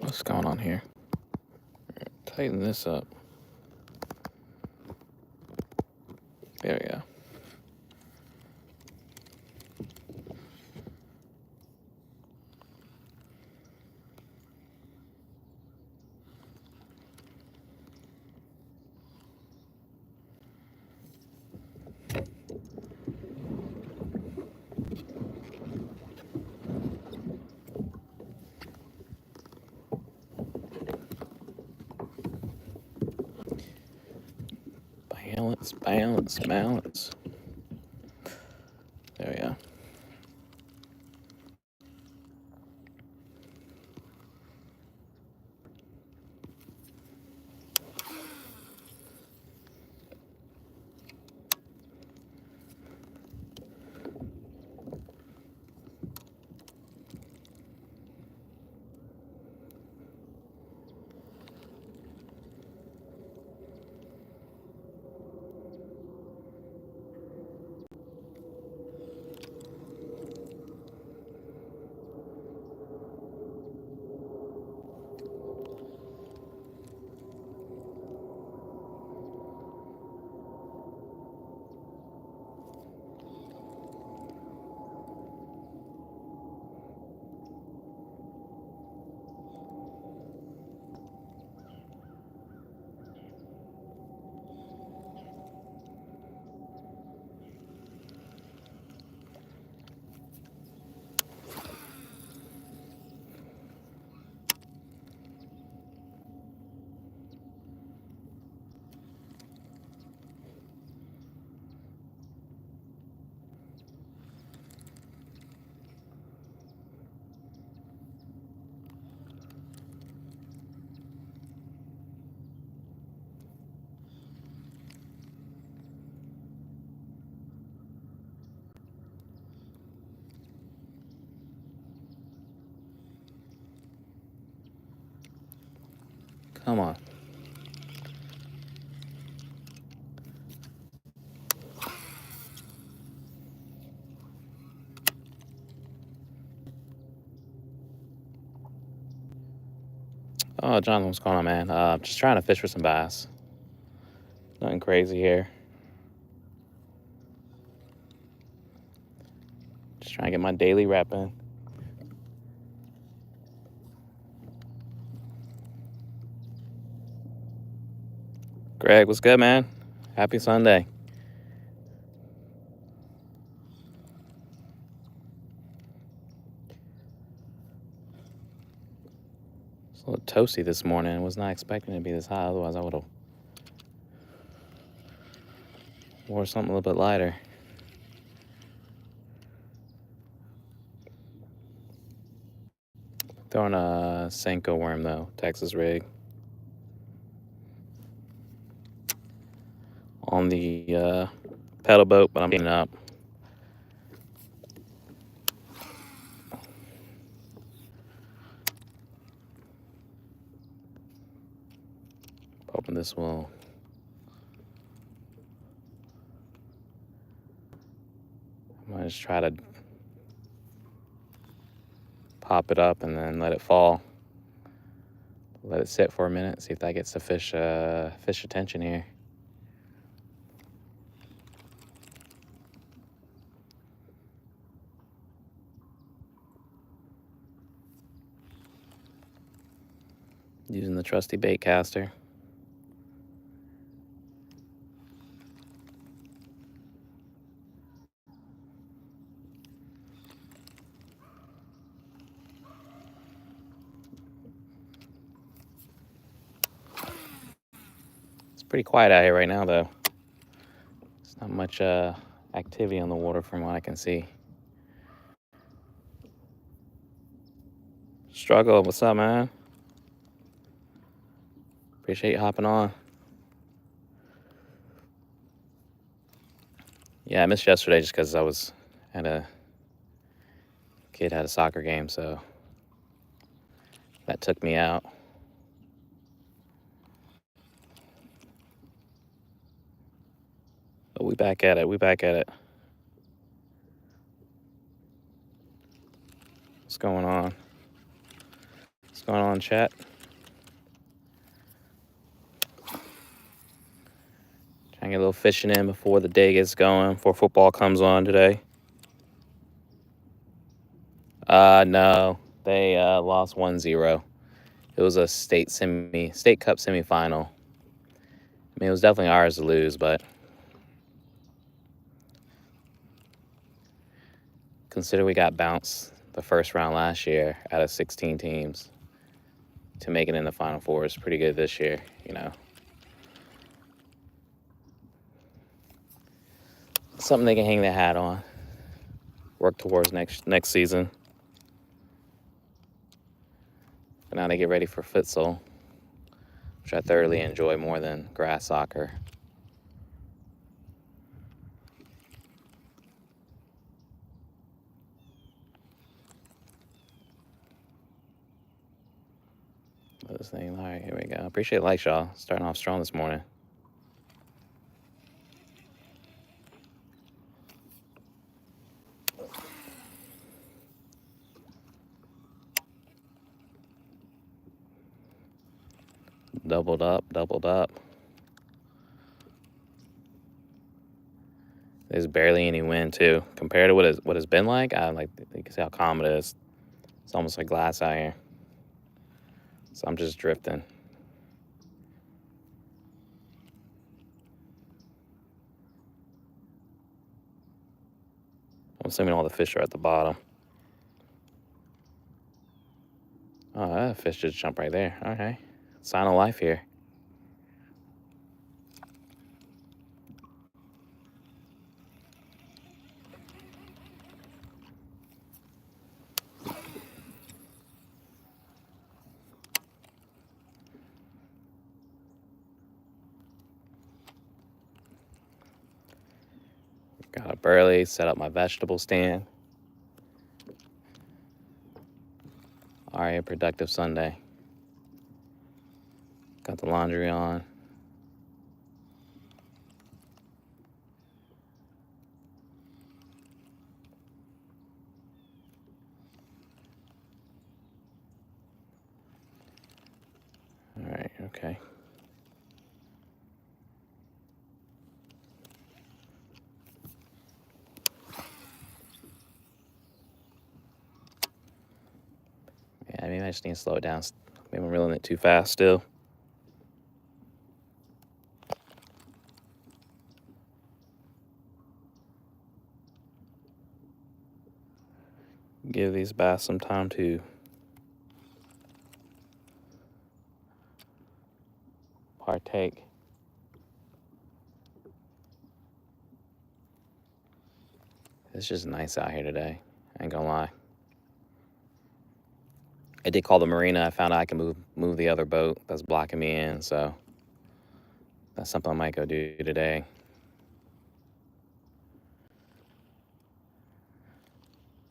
What's going on here? Tighten this up. There we go. Balance. There we go. Come on. Oh, John, what's going on, man? Just trying to fish for some bass. Nothing crazy here. Just trying to get my daily rep in. Greg, what's good, man? Happy Sunday. It's a little toasty this morning. I was not expecting it to be this hot. Otherwise, I would have wore something a little bit lighter. Throwing a Senko worm, though. Texas rig. On the pedal boat, but I'm getting up. Hoping this will I might just try to pop it up and then let it fall. Let it sit for a minute, see if that gets the fish attention here. Using the trusty bait caster. It's pretty quiet out here right now, though. There's not much activity on the water from what I can see. Struggle, what's up, man? Appreciate you hopping on. Yeah, I missed yesterday just because I was at a kid had a soccer game, so that took me out. But we back at it. What's going on? going on, chat? Trying to get a little fishing in before the day gets going, before football comes on today. No, they lost 1-0. It was a state cup semifinal. I mean, it was definitely ours to lose, but consider we got bounced the first round last year out of 16 teams. To make it in the Final Four is pretty good this year, you know. Something they can hang their hat on. Work towards next season. But now they get ready for futsal, which I thoroughly enjoy more than grass soccer. This thing, all right, here we go. Appreciate the likes, y'all. Starting off strong this morning. Doubled up. There's barely any wind too, compared to what it's been like. You can see how calm it is. It's almost like glass out here. So I'm just drifting. I'm assuming all the fish are at the bottom. Oh, that fish just jumped right there. Okay, sign of life here. Got up early, set up my vegetable stand. All right, productive Sunday. Got the laundry on. All right, okay. Yeah, maybe I just need to slow it down. Maybe I'm reeling it too fast still. Give these bass some time to partake. It's just nice out here today. I ain't gonna lie. I did call the marina. I found out I can move the other boat that's blocking me in, so that's something I might go do today.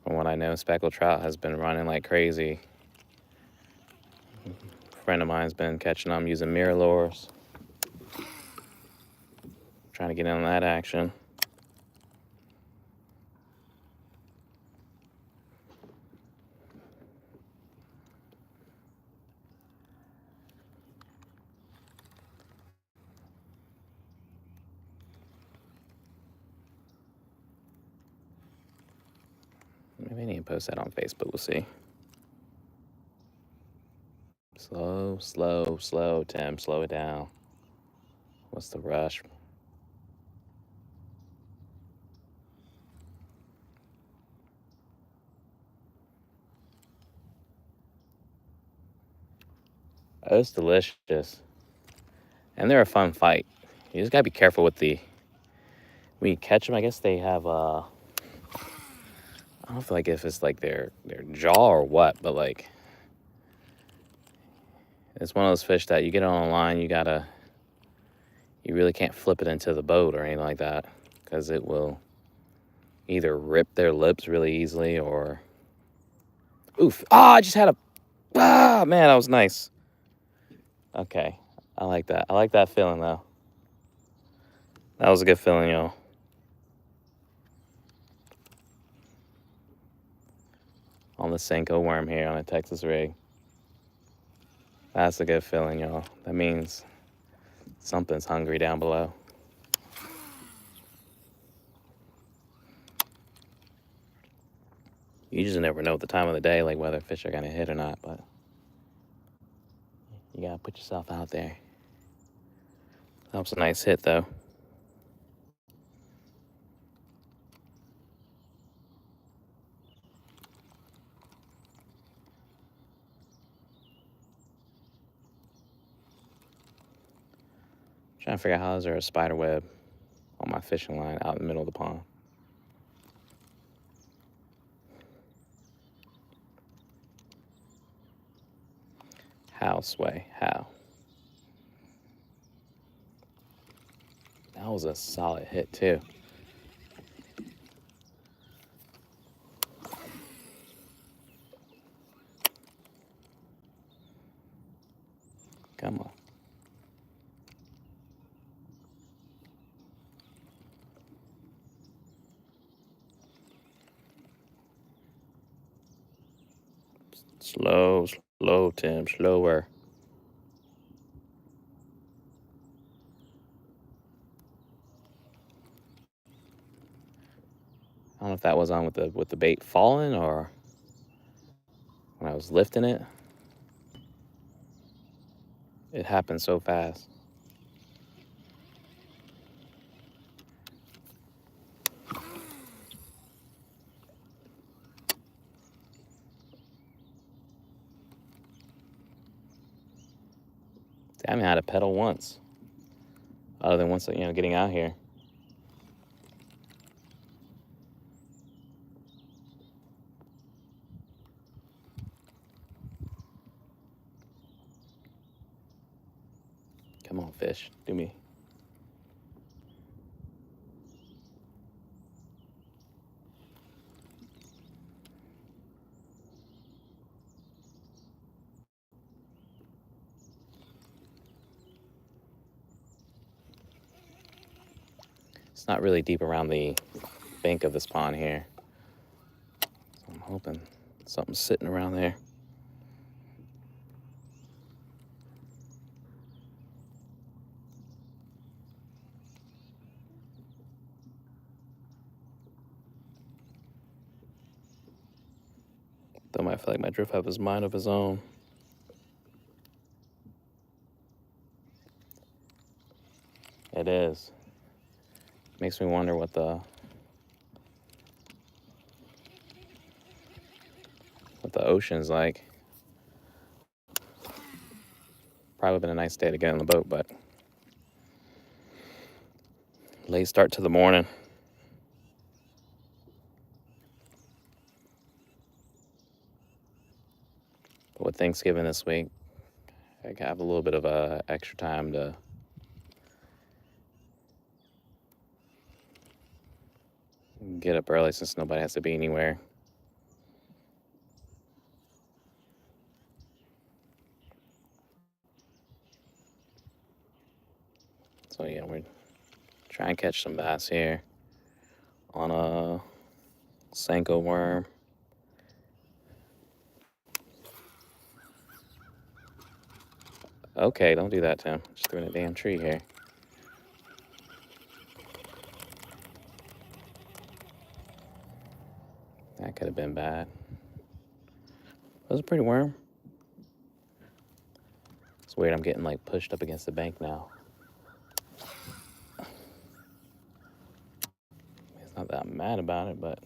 From what I know, speckled trout has been running like crazy. A friend of mine's been catching them using mirror lures. Trying to get in on that action. Maybe I need to post that on Facebook. We'll see. Slow, Tim. Slow it down. What's the rush? Oh, it's delicious. And they're a fun fight. You just gotta be careful with when you catch them. I guess they have I don't know if it's like their jaw or what, but like it's one of those fish that you get on a line, you really can't flip it into the boat or anything like that, because it will either rip their lips really easily or oof. I just had man, that was nice. Okay, I like that. I like that feeling though. That was a good feeling, y'all. On the Senko worm here on a Texas rig. That's a good feeling, y'all. That means something's hungry down below. You just never know at the time of the day, like whether fish are gonna hit or not, but you gotta put yourself out there. That was a nice hit, though. Trying to figure out how is there a spider web on my fishing line out in the middle of the pond. How, Sway? How? That was a solid hit, too. Come on. Slow, slow, Tim, slower. I don't know if that was on with the bait falling or when I was lifting it. It happened so fast. I haven't had a pedal once, other than once, getting out here. Come on, fish, do me. It's not really deep around the bank of this pond here, so I'm hoping something's sitting around there. Though I feel like my drift have his mind of his own. It is. Makes me wonder what the ocean's like. Probably been a nice day to get on the boat, but late start to the morning. But with Thanksgiving this week, I have a little bit of extra time to get up early since nobody has to be anywhere. So yeah, we're trying to catch some bass here on a Senko worm. Okay, don't do that, Tim. Just threw in a damn tree here. That could have been bad. That was a pretty worm. It's weird, I'm getting like pushed up against the bank now. It's not that I'm mad about it, but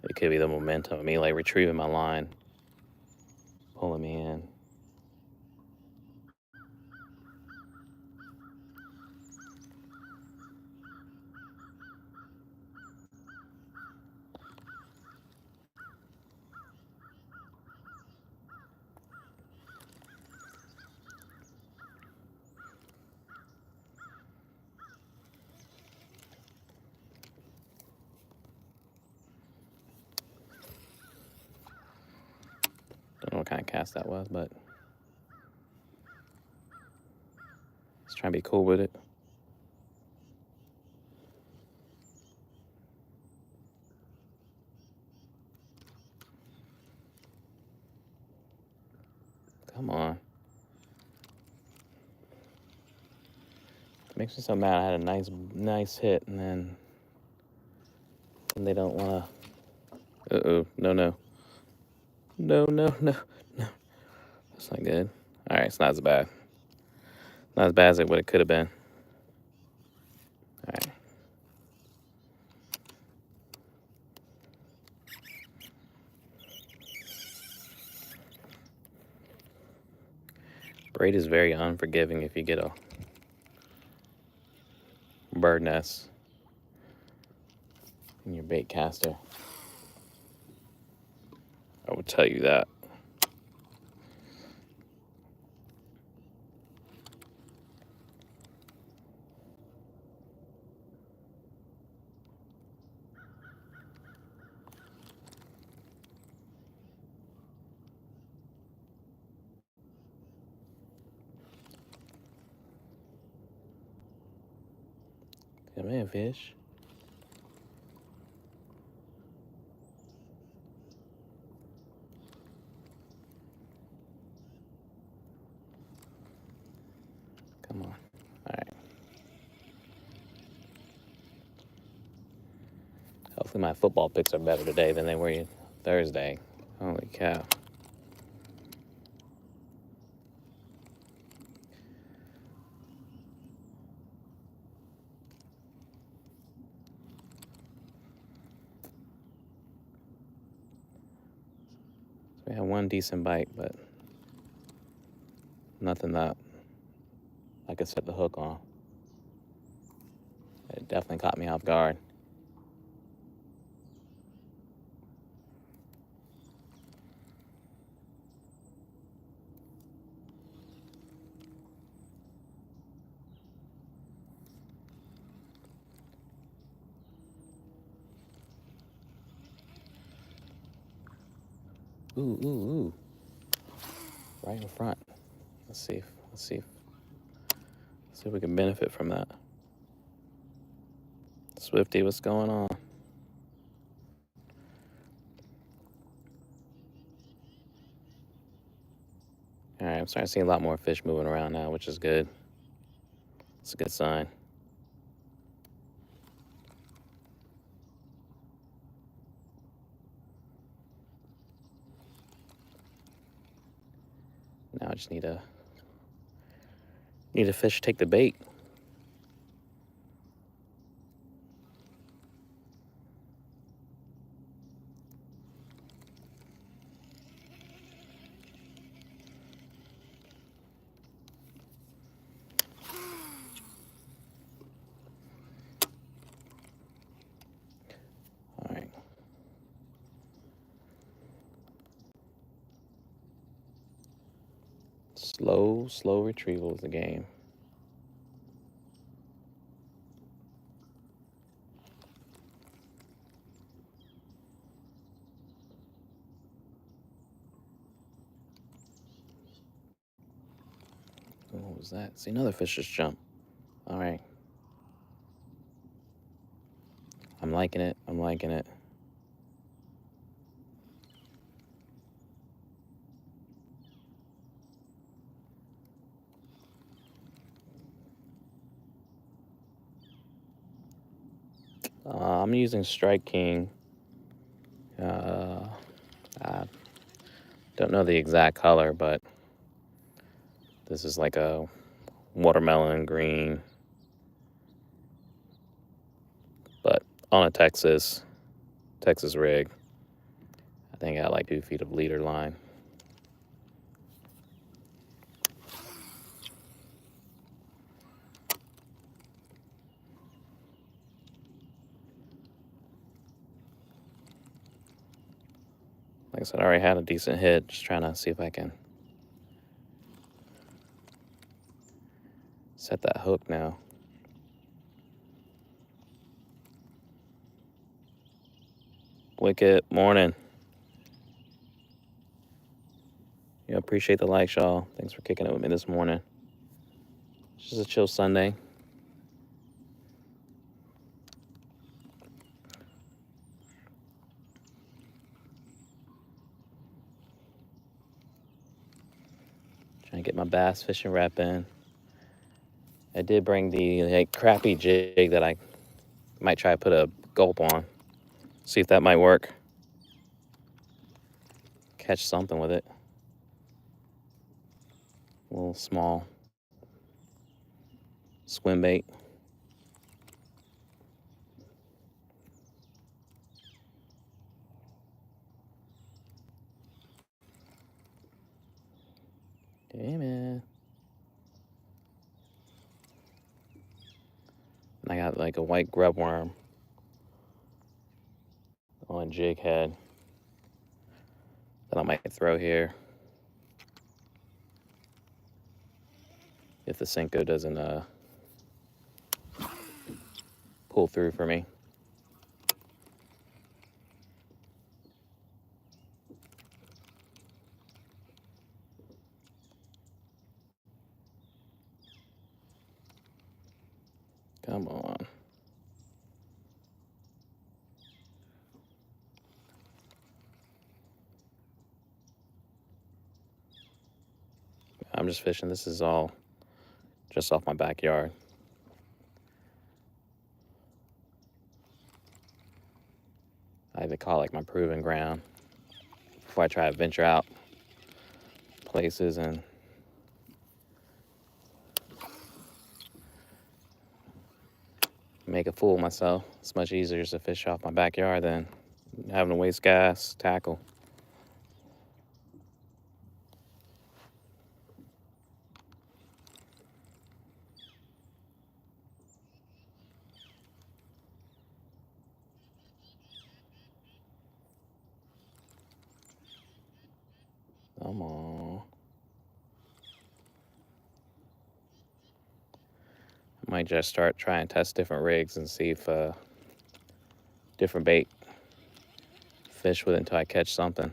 it could be the momentum of me like retrieving my line, pulling me in. Don't know what kind of cast that was, but just trying to be cool with it. Come on. It makes me so mad. I had a nice hit, and then they don't want to. Uh-oh. No, no. No, no, no, no. That's not good. All right, it's not as bad. Not as bad as what it could have been. All right. Braid is very unforgiving if you get a bird nest in your bait caster. I will tell you that. Come in, fish. Come on. All right. Hopefully my football picks are better today than they were Thursday. Holy cow. So we had one decent bite, but nothing that I could set the hook on. It definitely caught me off guard. Ooh, ooh, ooh. Right in front. Let's see if we can benefit from that. Swifty, what's going on? All right, I'm starting to see a lot more fish moving around now, which is good. It's a good sign. Now I just need a fish to take the bait. All right. Slow retrieval is the game. What was that? See, another fish just jumped. All right. I'm liking it. I'm liking it. I'm using Strike King. I don't know the exact color, but this is like a watermelon green, but on a Texas rig. I think I got like 2 feet of leader line. Like I said, I already had a decent hit. Just trying to see if I can set that hook now. Wicked morning. Yeah, appreciate the likes, y'all. Thanks for kicking it with me this morning. It's just a chill Sunday. Trying to get my bass fishing rep in. I did bring the crappy jig that I might try to put a gulp on. See if that might work. Catch something with it. A little small swim bait. Damn it. I got like a white grub worm on a jig head that I might throw here if the Senko doesn't pull through for me. Come on. I'm just fishing. This is all just off my backyard. I like to call it like my proving ground before I try to venture out places and make a fool of myself. It's much easier to fish off my backyard than having to waste gas, tackle. Come on. I might just start trying to test different rigs and see if different bait fish with it until I catch something.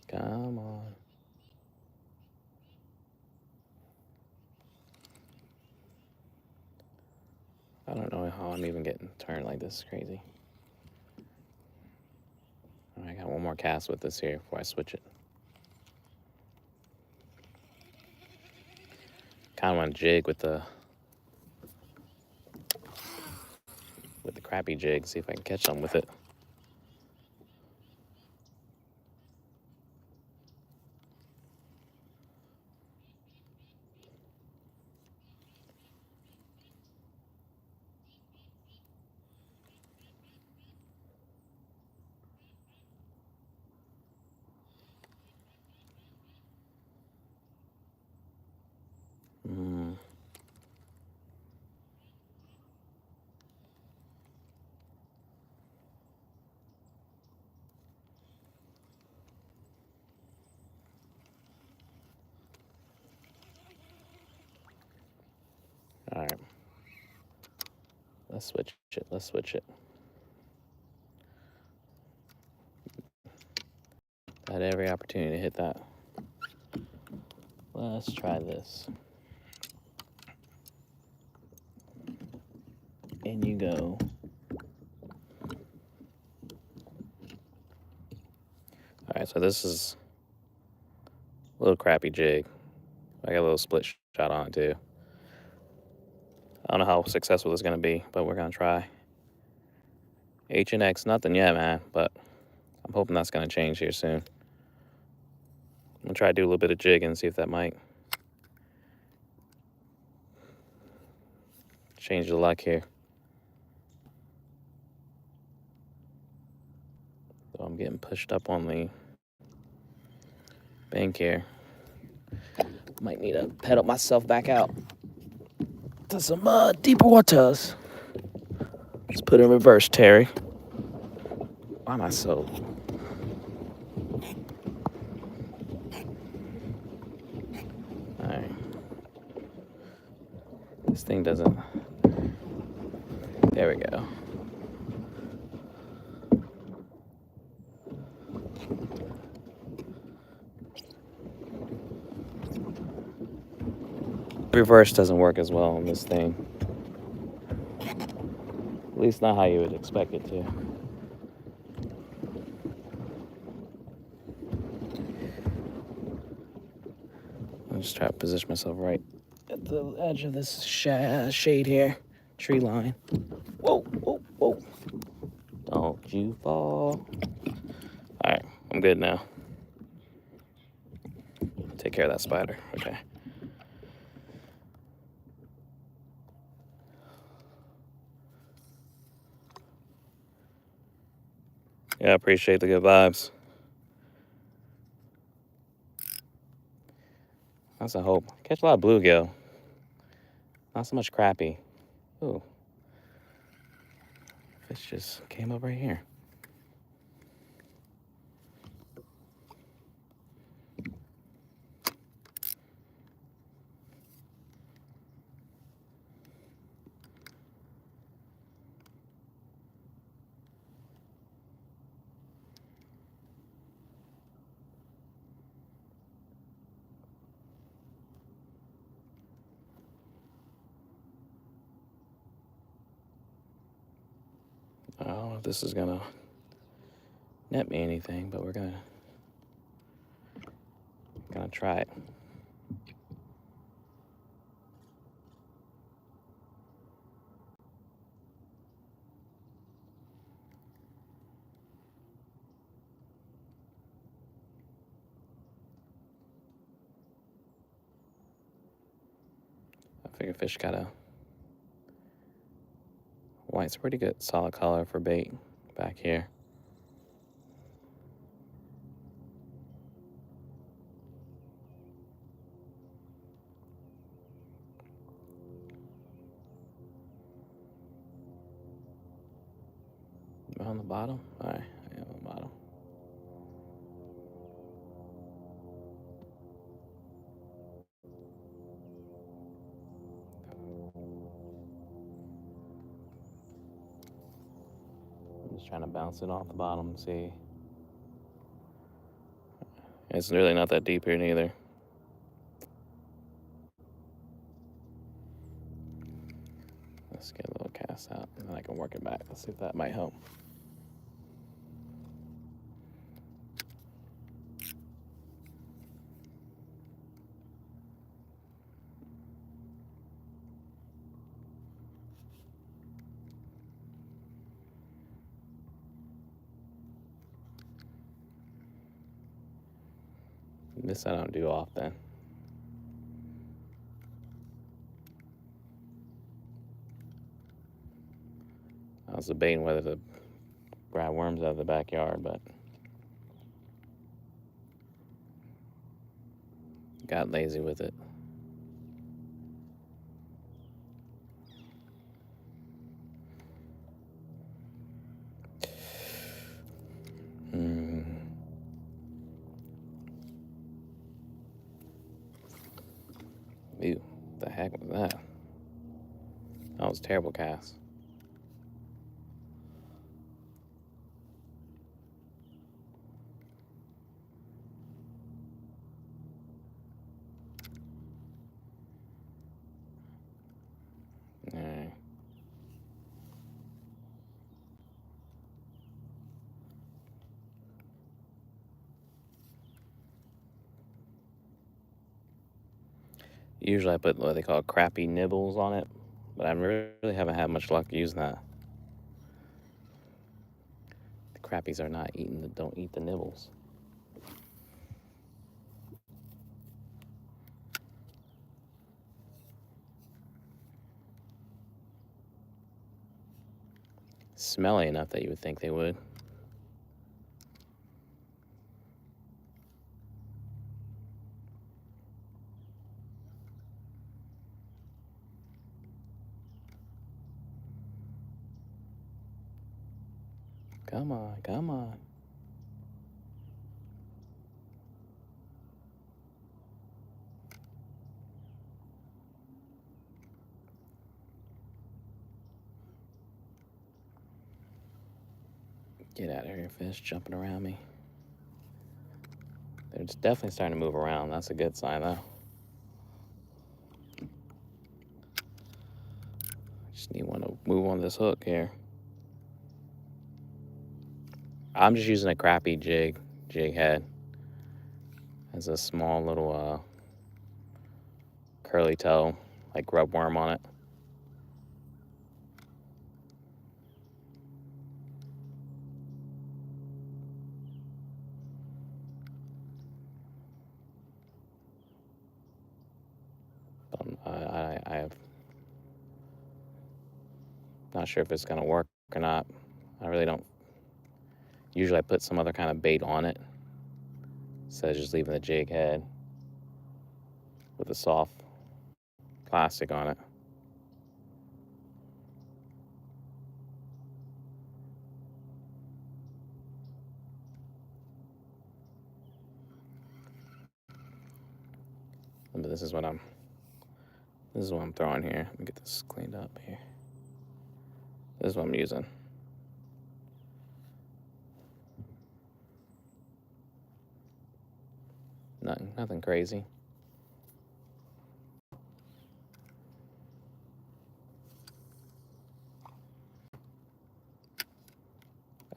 Come on. I don't know how I'm even getting turned like this. Is crazy. I got one more cast with this here before I switch it. Kind of want to jig with the crappy jig, see if I can catch something with it. All right. Let's switch it. Let's switch it. I had every opportunity to hit that. Let's try this. In you go. All right, so this is a little crappy jig. I got a little split shot on it too. I don't know how successful it's gonna be, but we're gonna try. H&X, nothing yet, man, but I'm hoping that's gonna change here soon. I'm gonna try to do a little bit of jigging and see if that might change the luck here. So I'm getting pushed up on the bank here. Might need to pedal myself back out to some deeper waters. Let's put it in reverse, Terry. Why am I so... Alright. This thing doesn't... There we go. Reverse doesn't work as well on this thing. At least not how you would expect it to. I'll just try to position myself right at the edge of this shade here. Tree line. Whoa, whoa, whoa. Don't you fall. Alright, I'm good now. Take care of that spider. Okay. Yeah, I appreciate the good vibes. That's a hope. Catch a lot of bluegill. Not so much crappie. Ooh. Fish just came up right here. I don't know if this is gonna net me anything, but we're gonna try it. I figure fish got a white's a pretty good solid color for bait back here. On the bottom? Alright, yeah, on the bottom. I'm just trying to bounce it off the bottom and see. It's really not that deep here neither. Let's get a little cast out and then I can work it back. Let's see if that might help. This I don't do often. I was debating whether to grab worms out of the backyard, but got lazy with it. Ew, the heck was that? That was a terrible cast. Alright. Usually I put what they call crappie nibbles on it, but I really haven't had much luck using that. The crappies are not eating don't eat the nibbles. Smelly enough that you would think they would. Come on, come on. Get out of here, fish jumping around me. They're just definitely starting to move around. That's a good sign, though. Just need one to move on this hook here. I'm just using a crappy jig head. Has a small little curly toe, like grub worm on it. I have not sure if it's gonna work or not. I really don't. Usually I put some other kind of bait on it instead of just leaving the jig head with a soft plastic on it. But this is what I'm throwing here. Let me get this cleaned up here. This is what I'm using. Nothing crazy.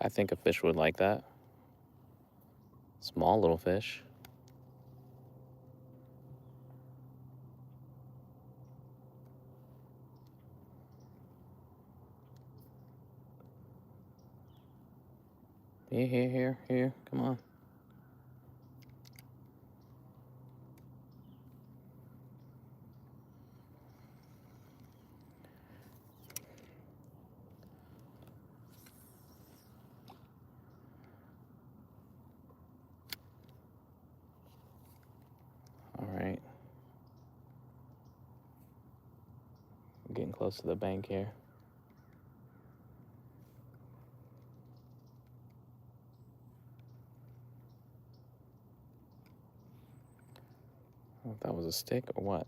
I think a fish would like that. Small little fish. Here. Come on. All right. I'm getting close to the bank here. I don't know if that was a stick or what.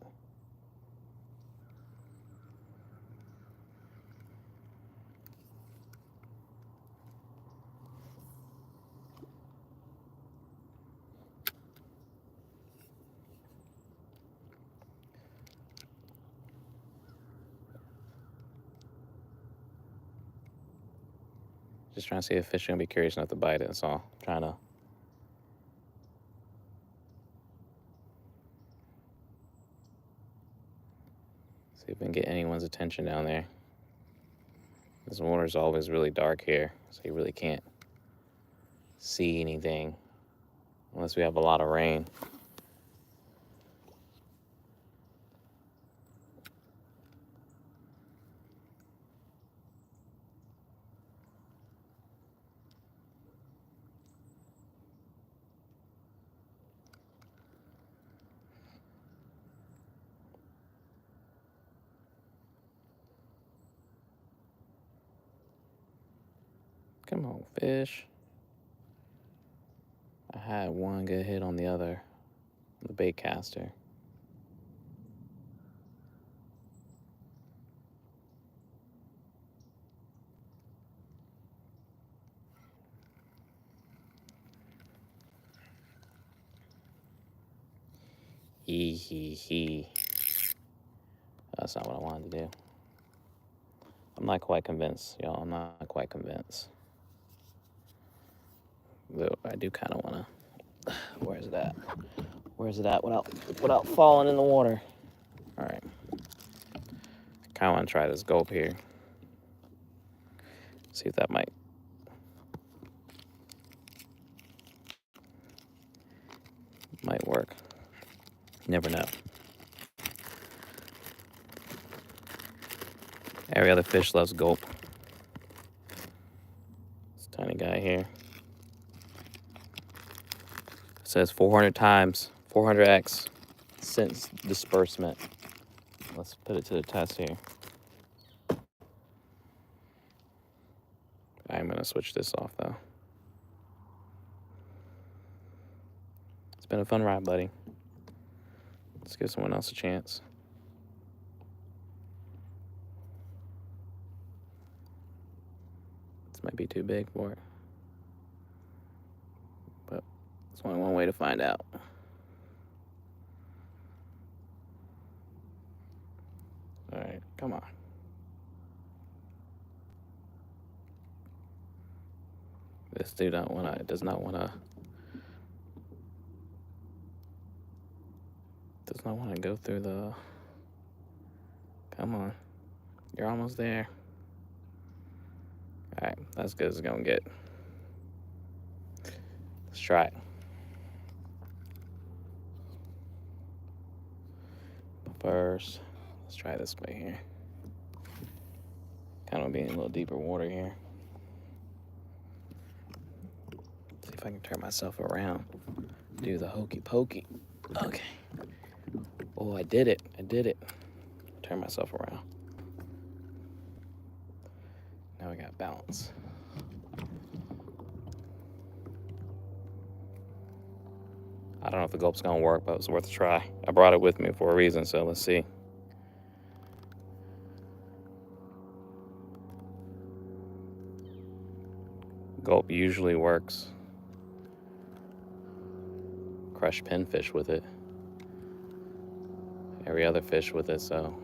Just trying to see if fish are gonna be curious enough to bite it. That's all. Trying to see if we can get anyone's attention down there. This water is always really dark here, so you really can't see anything unless we have a lot of rain. Come on, fish. I had one good hit on the bait caster. He. That's not what I wanted to do. I'm not quite convinced, y'all. I'm not quite convinced. Though I do kind of want to. Where's it at? Where's it at without falling in the water? All right. Kind of want to try this gulp here. See if that might. Might work. Never know. Every other fish loves gulp. This tiny guy here. It says 400 times, 400x since disbursement. Let's put it to the test here. I'm gonna switch this off though. It's been a fun ride, buddy. Let's give someone else a chance. This might be too big for it. But There's only one way to find out. All right, come on. This dude does not wanna go through the, come on. You're almost there. All right, that's as good as it's gonna get. Let's try it. But first, let's try this way here. Kind of be in a little deeper water here. See if I can turn myself around. Do the hokey pokey. Okay. Oh, I did it. Turn myself around. Now we got balance. I don't know if the gulp's gonna work, but it was worth a try. I brought it with me for a reason, so let's see. Gulp usually works. Crush pinfish with it. Every other fish with it, so.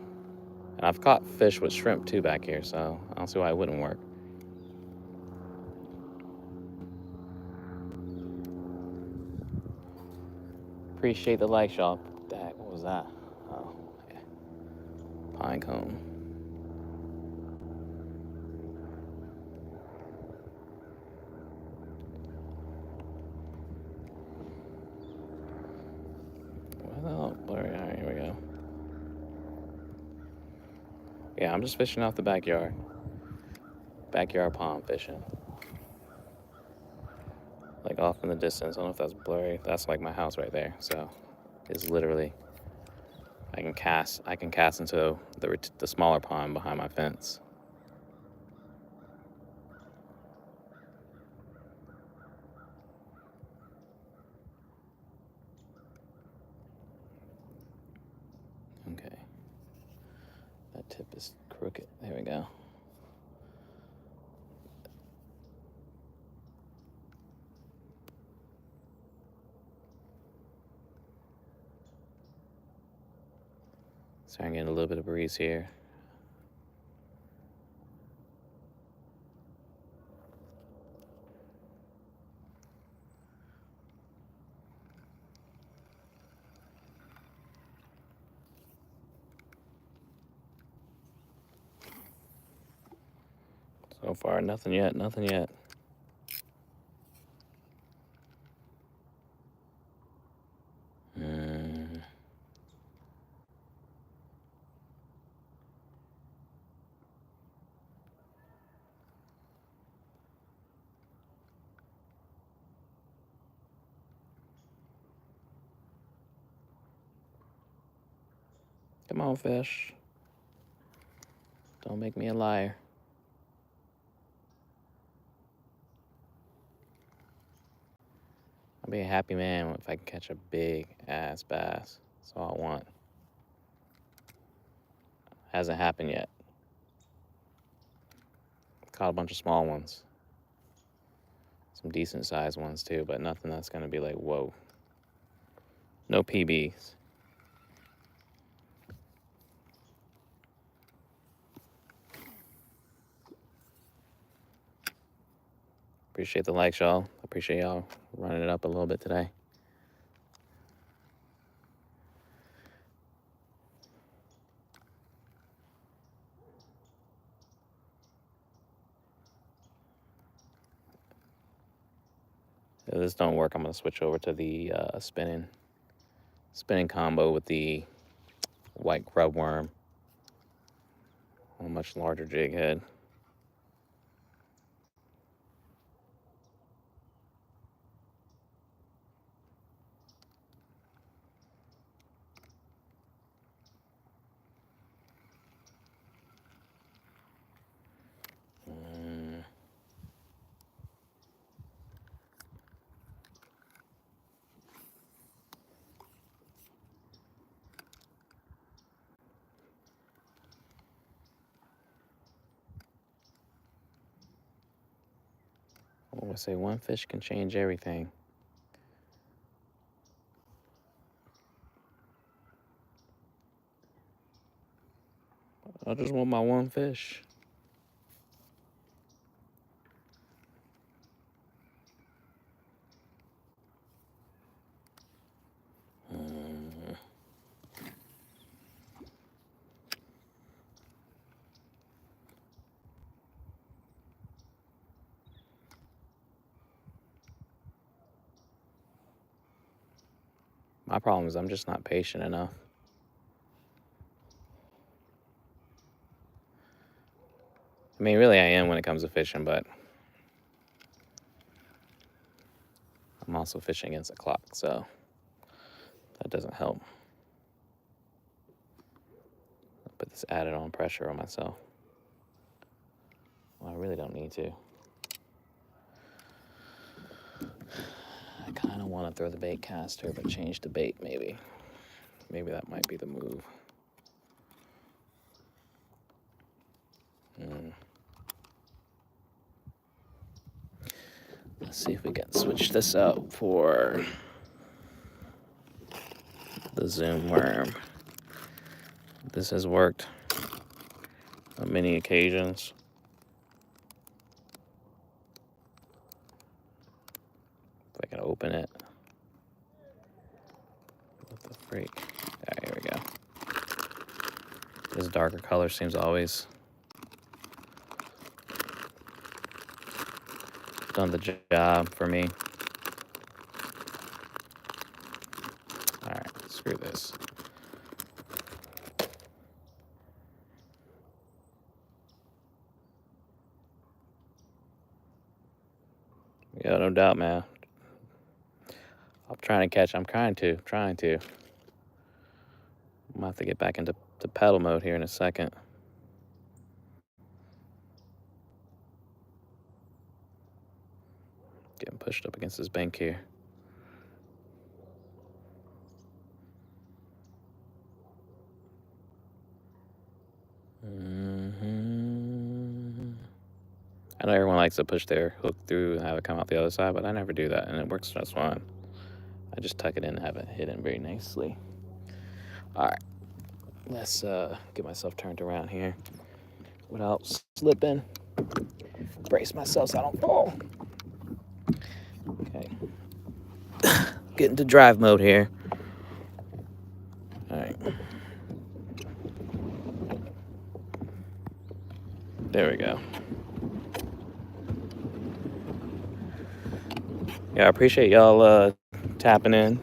And I've caught fish with shrimp too back here, so I don't see why it wouldn't work. Appreciate the like, y'all. What was that? Oh, yeah. Pine cone. Well, all right, here we go. Yeah, I'm just fishing off the backyard. Backyard pond fishing. Like off in the distance. I don't know if that's blurry. That's like my house right there. So it's literally, I can cast into the smaller pond behind my fence. Okay. That tip is crooked. There we go. Starting to get a little bit of breeze here. So far, nothing yet. Come on, fish. Don't make me a liar. I'll be a happy man if I can catch a big ass bass. That's all I want. Hasn't happened yet. Caught a bunch of small ones. Some decent sized ones too, but nothing that's gonna be like, whoa. No PBs. Appreciate the likes, y'all. Appreciate y'all running it up a little bit today. If this don't work, I'm gonna switch over to the spinning combo with the white grub worm. A much larger jig head. I always say one fish can change everything. I just want my one fish. My problem is I'm just not patient enough. I mean, really I am when it comes to fishing, but I'm also fishing against the clock, so that doesn't help. I'll put this added on pressure on myself. Well, I really don't need to. I kind of want to throw the bait caster, but change the bait maybe. Maybe that might be the move. Let's see if we can switch this out for the Zoom worm. This has worked on many occasions. If I can open it. What the freak? There we go. This darker color seems always done the job for me. Alright, screw this. Yeah, no doubt, man. I'm trying to catch. I'm trying to. I'm gonna have to get back into paddle mode here in a second. Getting pushed up against this bank here. I know everyone likes to push their hook through and have it come out the other side, but I never do that, and it works just fine. I just tuck it in and have it hidden very nicely. All right, let's get myself turned around here without slipping. Brace myself so I don't fall. Okay. Get into drive mode here. All right. There we go. Yeah, I appreciate y'all tapping in.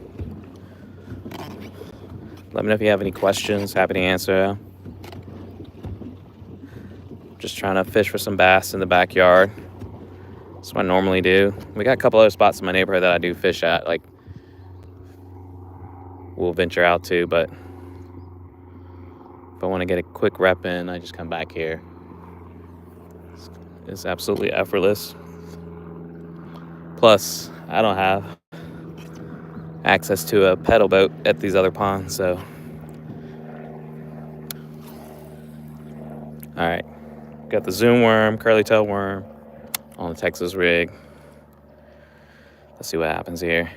Let me know if you have any questions. Happy to answer. Just trying to fish for some bass in the backyard. That's what I normally do. We got a couple other spots in my neighborhood that I do fish at. Like, we'll venture out to, but if I want to get a quick rep in, I just come back here. It's absolutely effortless. Plus, I don't have access to a pedal boat at these other ponds, so. All right, got the Zoom worm, curly tail worm on the Texas rig. Let's see what happens here.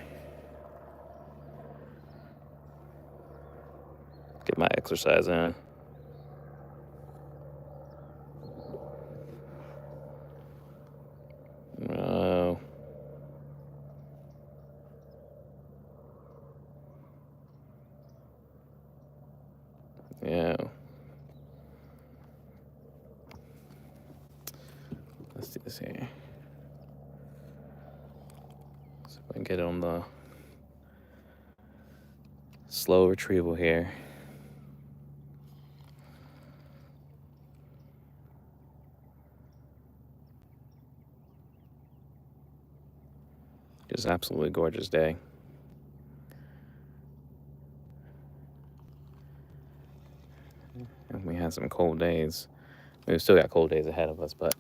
Get my exercise in. Oh. Yeah. Let's do this here. See if I can get it on the slow retrieval here. Just absolutely gorgeous day. And we had some cold days. We've still got cold days ahead of us, but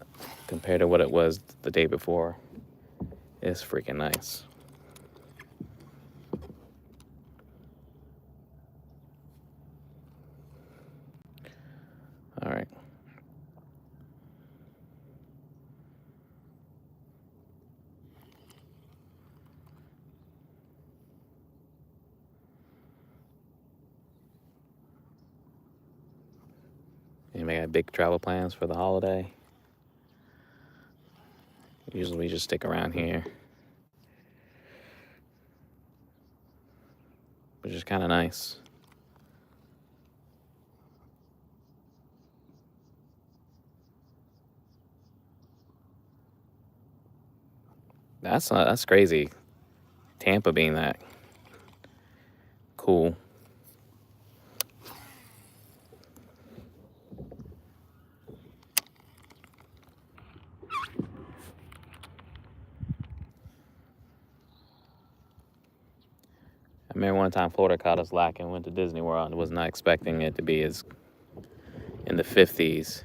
compared to what it was the day before, it's freaking nice. All right. may have big travel plans for the holiday. Usually we just stick around here, which is kind of nice. That's crazy. Tampa being that cool. I remember one time Florida caught us lacking, went to Disney World, and was not expecting it to be as in the 50s.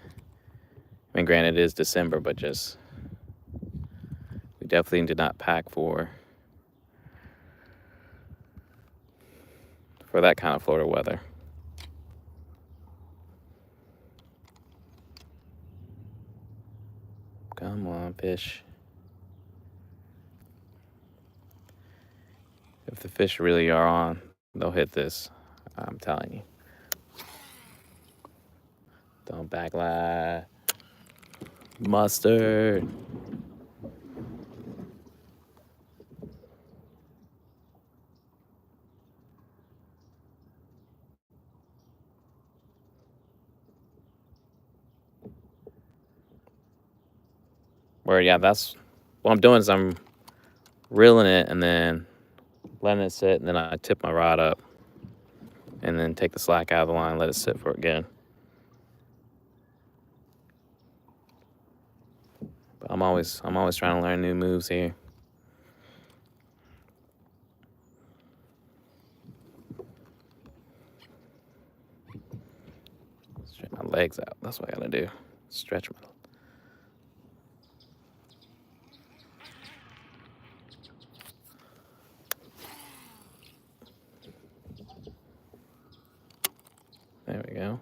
I mean, granted, it is December, but just we definitely did not pack for that kind of Florida weather. Come on, fish. If the fish really are on, they'll hit this. I'm telling you. Don't backlight. Mustard. Where, yeah, that's what I'm doing is I'm reeling it and then letting it sit, and then I tip my rod up and then take the slack out of the line, let it sit for again. But I'm always trying to learn new moves here. Stretch my legs out. That's what I gotta do. Stretch my. There we go.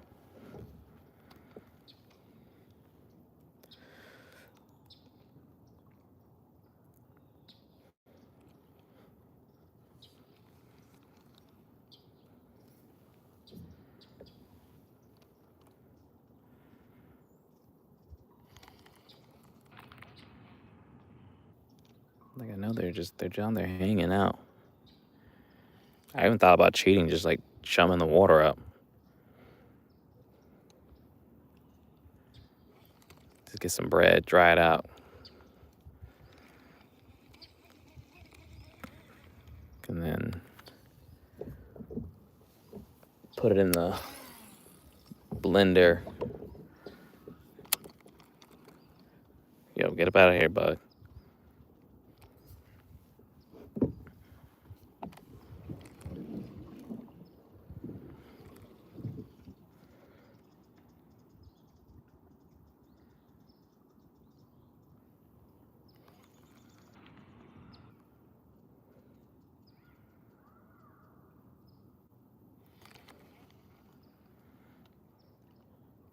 Like, I know they're down there hanging out. I even thought about cheating, just like chumming the water up. Just get some bread, dry it out. And then put it in the blender. Yo, get up out of here, bud.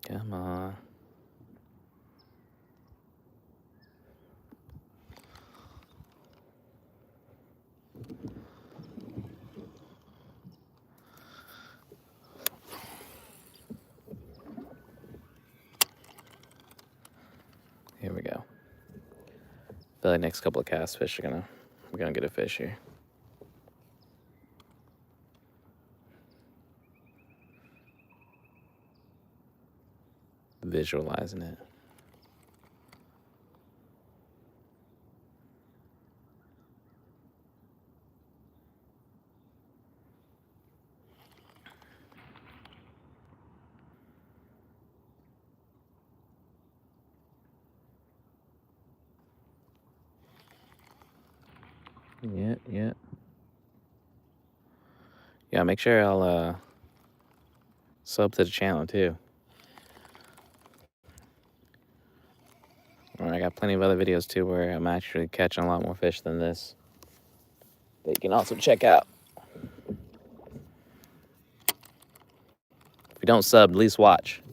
Come on. Here we go. I feel like next couple of cast fish we're gonna get a fish here. Visualizing it. Yeah. Yeah, make sure I'll sub to the channel too. All right, I got plenty of other videos too where I'm actually catching a lot more fish than this that you can also check out. If you don't sub, at least watch.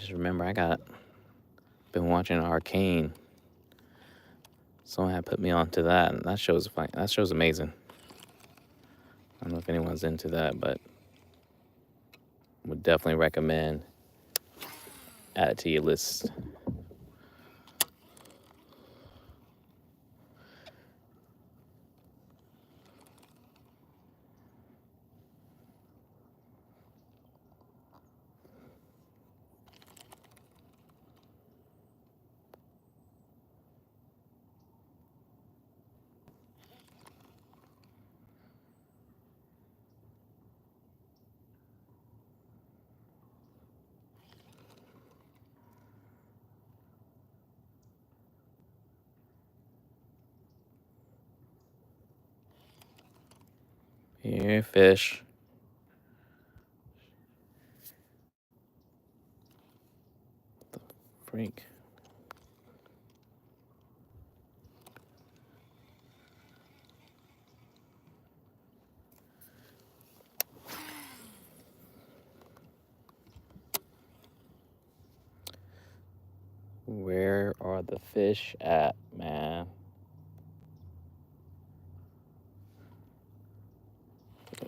just remember been watching Arcane. Someone had put me onto that, and that show's fine. That show's amazing. I don't know if anyone's into that, but would definitely recommend add it to your list. Here, fish. Freak. Where are the fish at, man?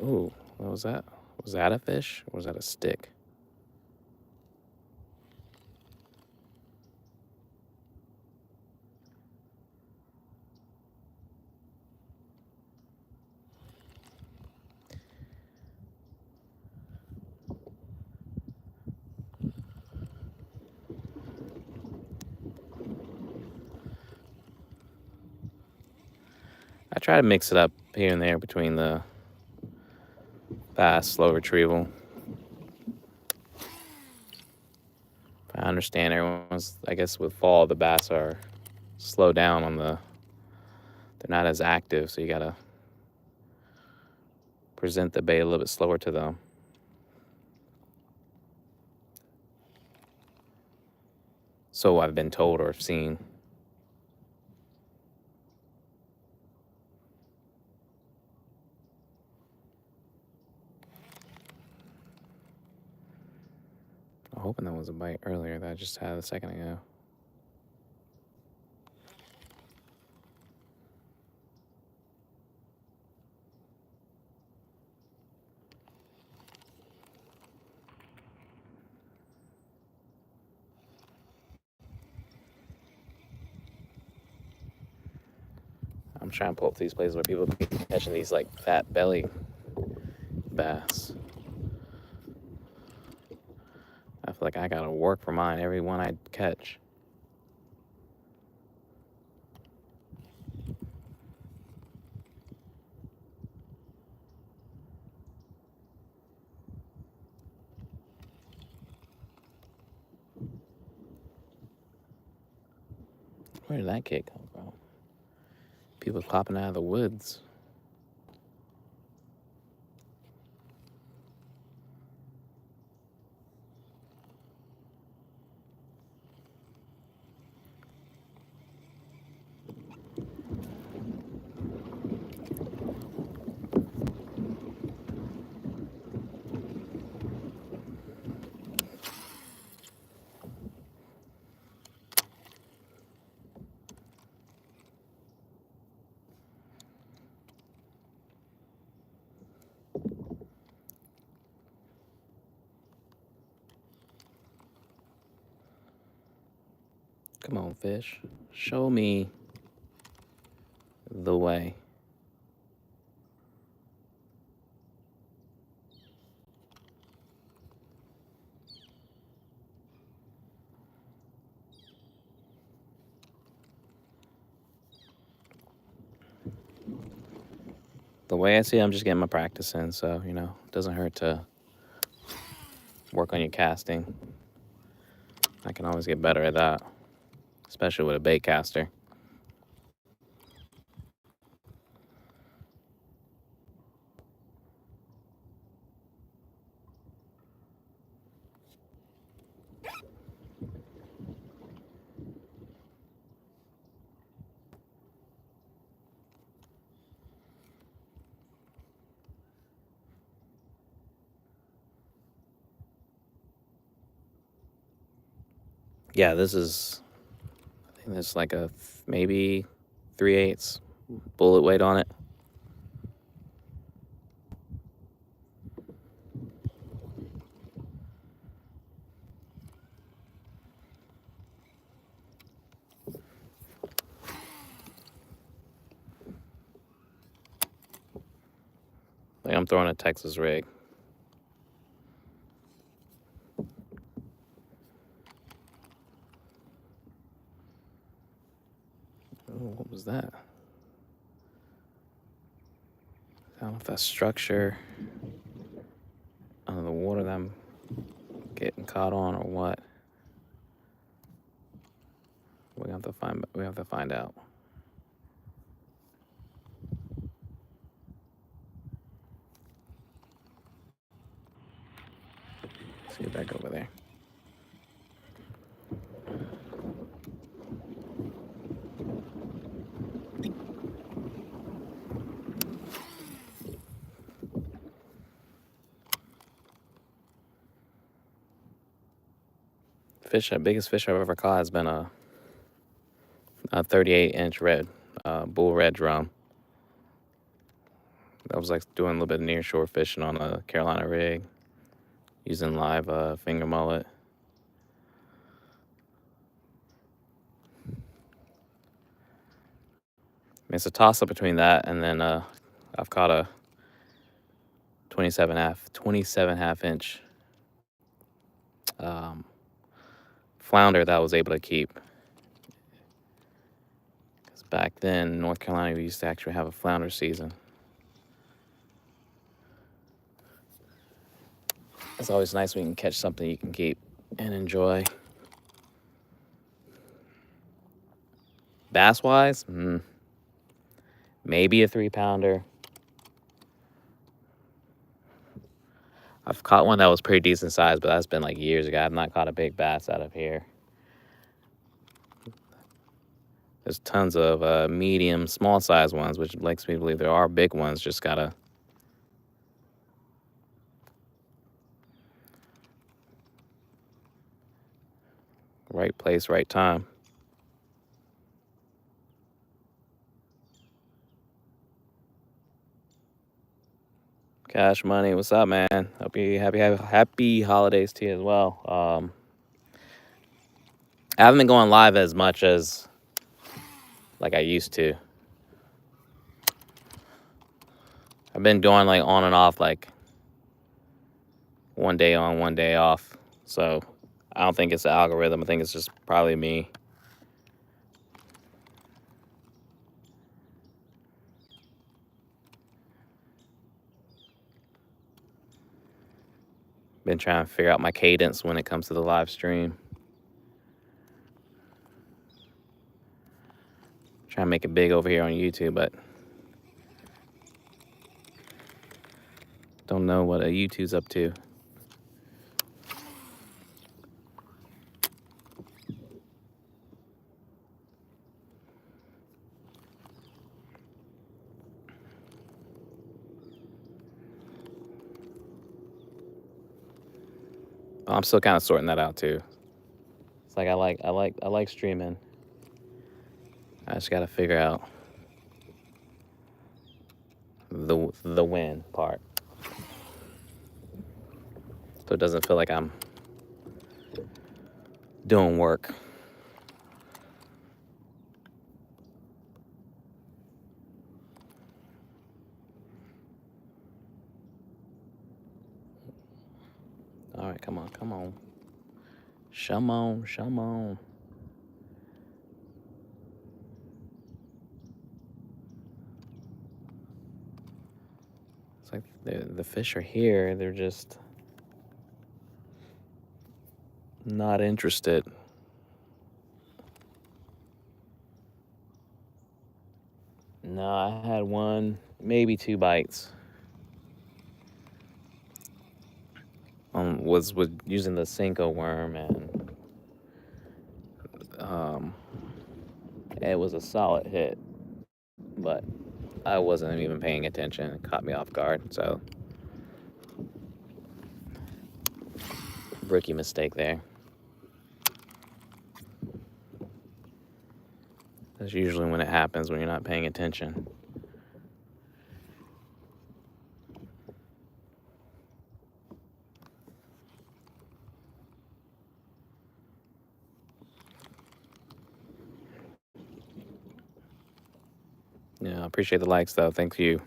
Ooh, what was that? Was that a fish or was that a stick? I try to mix it up here and there between the fast, slow retrieval. I understand everyone's, I guess with fall, the bass are slow down they're not as active, so you gotta present the bait a little bit slower to them. So I've been told or seen. I'm hoping that was a bite earlier that I just had a second ago. I'm trying to pull up these places where people be catching these like fat belly bass. I feel like I gotta work for mine every one I catch. Where did that kid come from? People popping out of the woods. Come on, fish. Show me the way. The way I see it, I'm just getting my practice in, so, it doesn't hurt to work on your casting. I can always get better at that, especially with a bait caster. Yeah, this is, I think there's like a maybe 3/8 bullet weight on it. Like I'm throwing a Texas rig. Oh, what was that? I don't know if that's structure under the water that I'm getting caught on or what. We have to find out. Let's get back over there. Biggest fish I've ever caught has been a 38-inch red, bull red drum. I was like doing a little bit of near shore fishing on a Carolina rig, using live finger mullet. I mean, it's a toss up between that and then I've caught a 27 half inch flounder that I was able to keep. Because back then in North Carolina, we used to actually have a flounder season. It's always nice when you can catch something you can keep and enjoy. Bass wise, maybe a 3-pounder. I've caught one that was pretty decent size, but that's been like years ago. I've not caught a big bass out of here. There's tons of medium, small size ones, which makes me believe there are big ones. Just gotta right place, right time. Cash Money, what's up, man? Hope you happy holidays to you as well. I haven't been going live as much as like I used to. I've been doing like on and off, like one day on, one day off. So I don't think it's the algorithm. I think it's just probably me. Been trying to figure out my cadence when it comes to the live stream. Trying to make it big over here on YouTube, but don't know what YouTube's up to. I'm still kind of sorting that out too. It's like I like streaming. I just gotta figure out the win part, so it doesn't feel like I'm doing work. All right, come on. Shum on. It's like the fish are here. They're just not interested. No, I had one, maybe 2 bites. Was with using the Cinco worm, and it was a solid hit, but I wasn't even paying attention. It caught me off guard, so rookie mistake there. That's usually when it happens, when you're not paying attention. Yeah, I appreciate the likes, though. Thank you.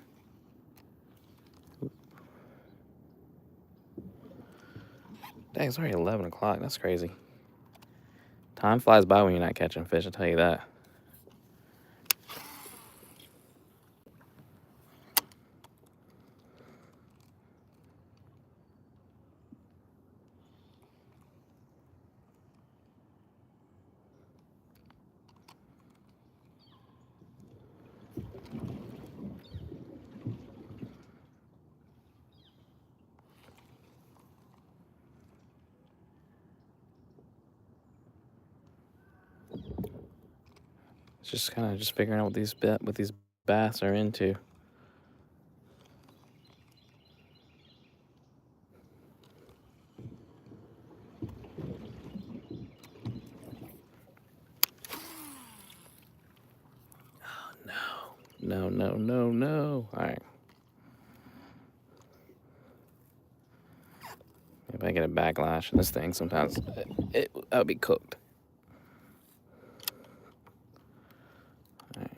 Dang, it's already 11 o'clock. That's crazy. Time flies by when you're not catching fish, I'll tell you that. It's just kind of just figuring out what these bass are into. Oh, no. No. All right. If I get a backlash in this thing, sometimes I'll be cooked. All right.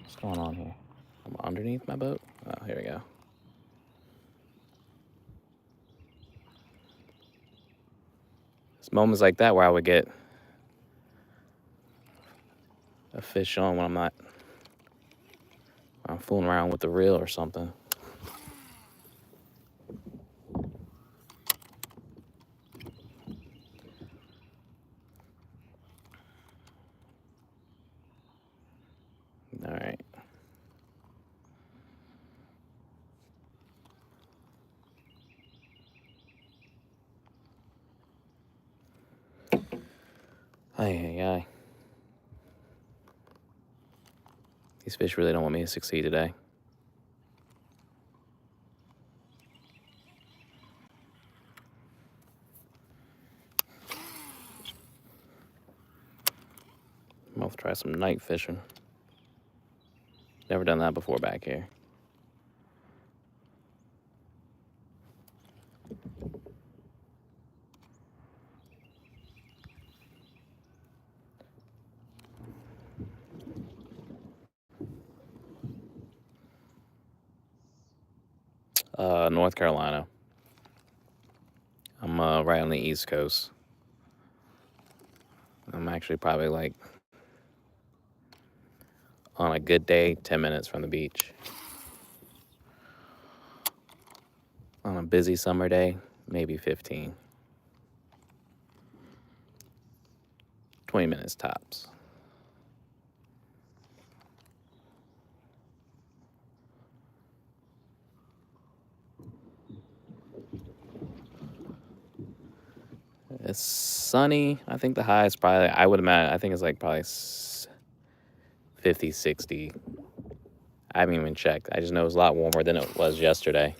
What's going on here? I'm underneath my boat? Oh, here we go. It's moments like that where I would get a fish on when I'm fooling around with the reel or something. All right. Ay. These fish really don't want me to succeed today. I'm gonna try some night fishing. Never done that before back here. North Carolina. I'm right on the East Coast. I'm actually probably like, on a good day, 10 minutes from the beach. On a busy summer day, maybe 15. 20 minutes tops. It's sunny. I think the high is probably, I would imagine, I think it's like probably 50, 60. I haven't even checked. I just know it's a lot warmer than it was yesterday.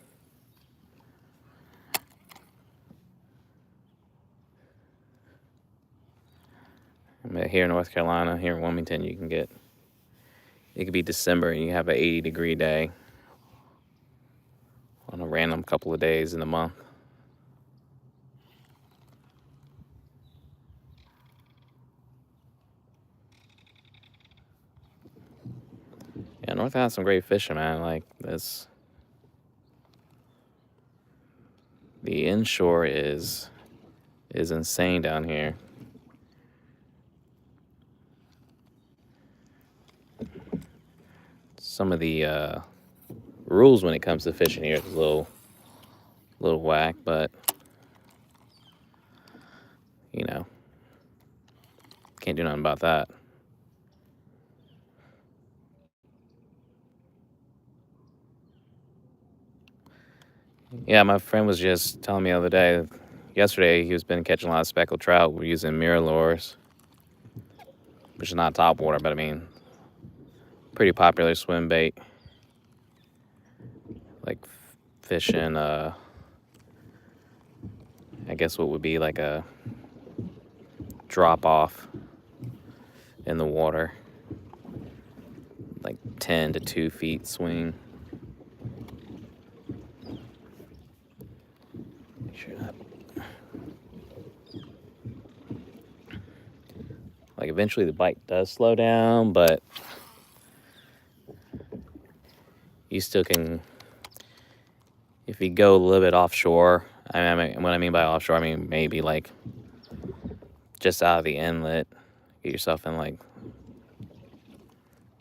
But here in North Carolina, here in Wilmington, it could be December and you have an 80-degree day on a random couple of days in the month. Yeah, North has some great fishing, man. Like this, the inshore is insane down here. Some of the rules when it comes to fishing here is a little whack, but you know, can't do nothing about that. Yeah, my friend was just telling me the other day, yesterday, he was been catching a lot of speckled trout. We're using mirror lures, which is not top water, but I mean, pretty popular swim bait. Like fishing, I guess what would be like a drop off in the water, like 10 to 2 feet swing. Make sure that, like, eventually the bite does slow down, but you still can, if you go a little bit offshore. I mean, what I mean by offshore, I mean maybe like just out of the inlet, get yourself in like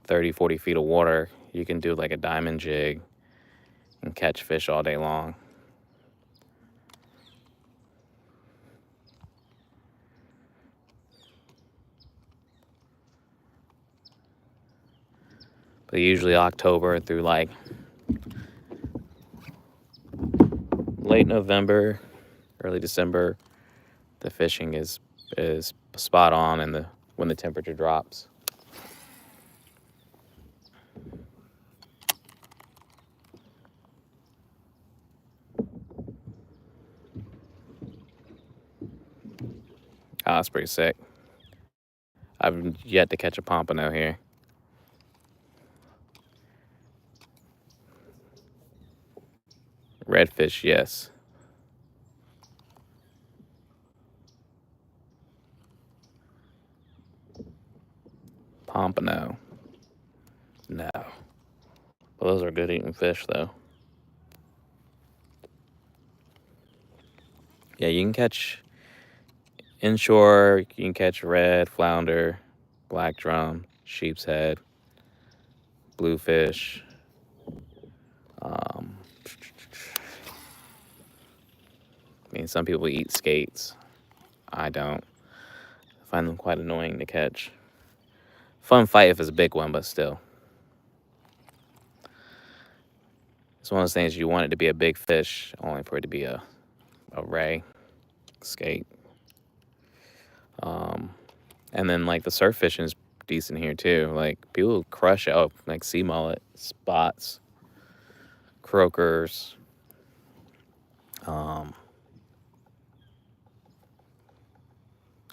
30, 40 feet of water. You can do like a diamond jig and catch fish all day long. But usually October through like late November, early December, the fishing is spot on, and when the temperature drops. Oh, that's pretty sick. I've yet to catch a pompano here. Redfish, yes. Pompano, no. Well, those are good eating fish, though. Yeah, you can catch inshore. You can catch red, flounder, black drum, sheep's head, bluefish. I mean, some people eat skates. I don't. I find them quite annoying to catch. Fun fight if it's a big one, but still. It's one of those things you want it to be a big fish, only for it to be a ray skate. And then like the surf fishing is decent here too. Like people crush out like sea mullet, spots, croakers.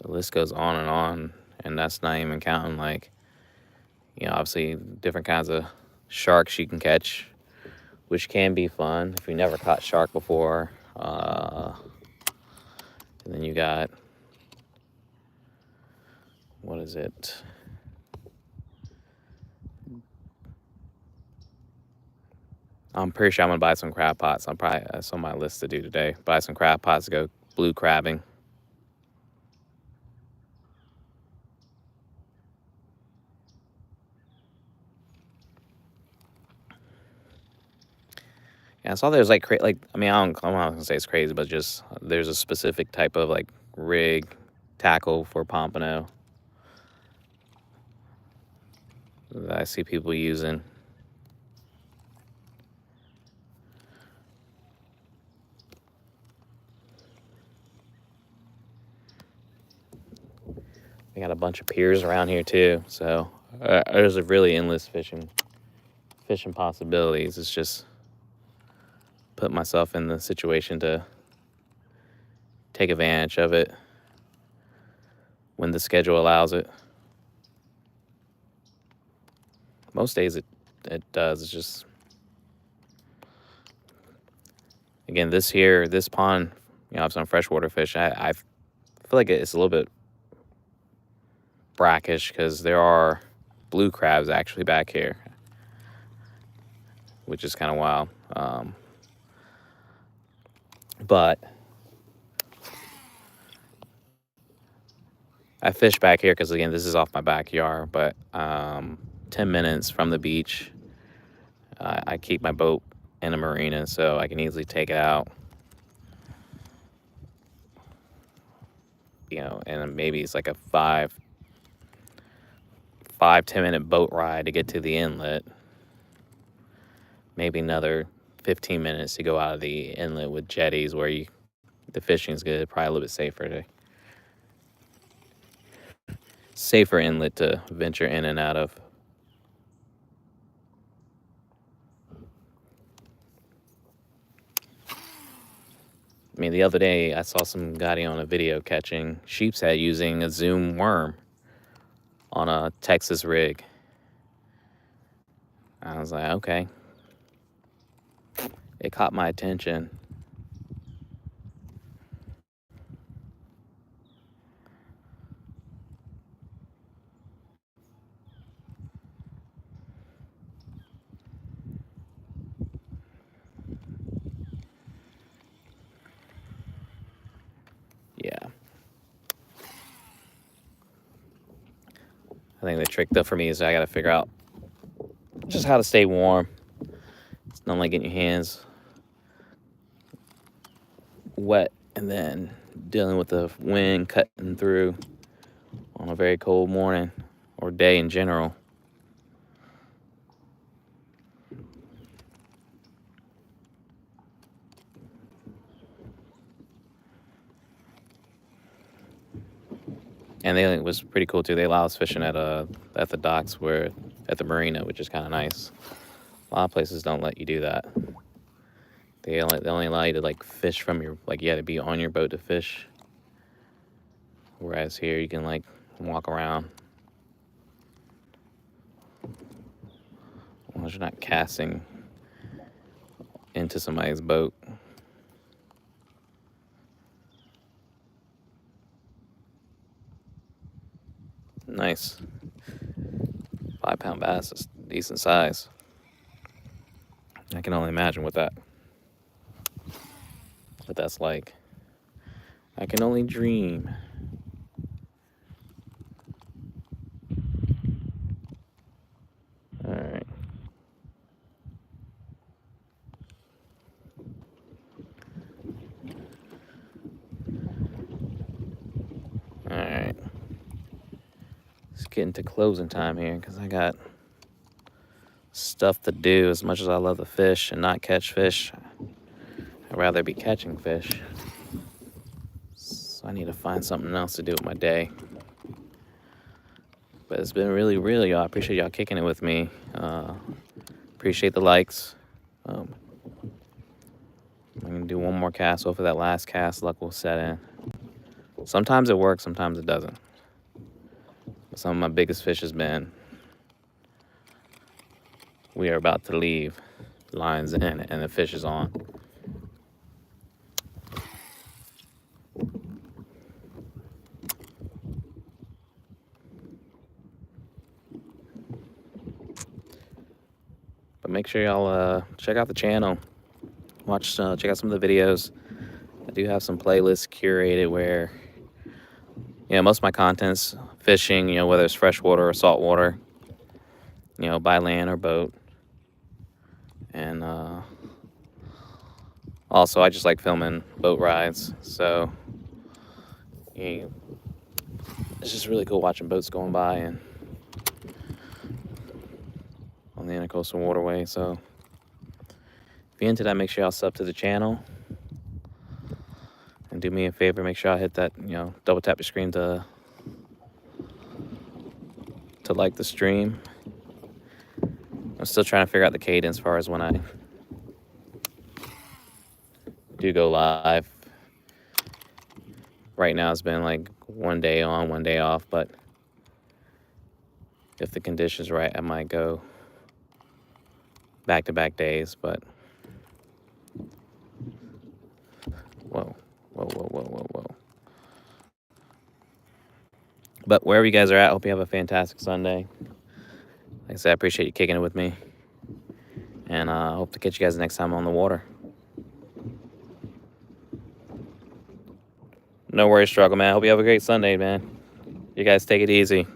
The list goes on, and that's not even counting like, you know, obviously different kinds of sharks you can catch, which can be fun if you never caught shark before. And then you got, what is it? I'm pretty sure I'm gonna buy some crab pots. That's on my list to do today. Buy some crab pots to go blue crabbing. Yeah, I saw there's like I mean, I'm not gonna say it's crazy, but just there's a specific type of like rig tackle for pompano that I see people using. We got a bunch of piers around here too, so there's a really endless fishing possibilities. It's just put myself in the situation to take advantage of it when the schedule allows it. Most days it does. It's just, again, this pond, you know, some freshwater fish. I feel like it's a little bit brackish because there are blue crabs actually back here, which is kind of wild. But I fish back here because, again, this is off my backyard, but 10 minutes from the beach. I keep my boat in a marina, so I can easily take it out. You know, and maybe it's like a 10-minute boat ride to get to the inlet. Maybe another 15 minutes to go out of the inlet with jetties where the fishing's good. Probably a little bit safer inlet to venture in and out of. I mean, the other day I saw some guy on a video catching sheep's head using a Zoom worm on a Texas rig. I was like, okay. It caught my attention. Yeah. I think the trick though for me is I gotta figure out just how to stay warm. It's not like getting your hands wet and then dealing with the wind cutting through on a very cold morning or day in general. And it was pretty cool too. They allow us fishing at the docks at the marina, which is kind of nice. A lot of places don't let you do that. They only allow you to like fish from your, like you had to be on your boat to fish. Whereas here you can like walk around as long as you're not casting into somebody's boat. Nice. 5-pound bass is decent size. I can only imagine what that's like. I can only dream. All right. All right. It's getting to closing time here because I got stuff to do. As much as I love to fish and not catch fish, I'd rather be catching fish. So I need to find something else to do with my day. But it's been really, really, I appreciate y'all kicking it with me. Appreciate the likes. I'm going to do one more cast. Hopefully that last cast luck will set in. Sometimes it works, sometimes it doesn't. But some of my biggest fish has been, we are about to leave, lines in, and the fish is on. But make sure y'all check out the channel. Check out some of the videos. I do have some playlists curated where, most of my content's fishing, whether it's freshwater or saltwater, by land or boat. And also, I just like filming boat rides. So it's just really cool watching boats going by and on the Intercoastal Waterway. So if you're into that, make sure y'all sub to the channel. And do me a favor, make sure I hit that, double tap your screen to like the stream. I'm still trying to figure out the cadence as far as when I do go live. Right now it's been like one day on, one day off, but if the conditions right, I might go back-to-back days, but whoa. But wherever you guys are at, I hope you have a fantastic Sunday. Like I said, I appreciate you kicking it with me. And I hope to catch you guys next time on the water. No worries, Struggle Man. Hope you have a great Sunday, man. You guys take it easy.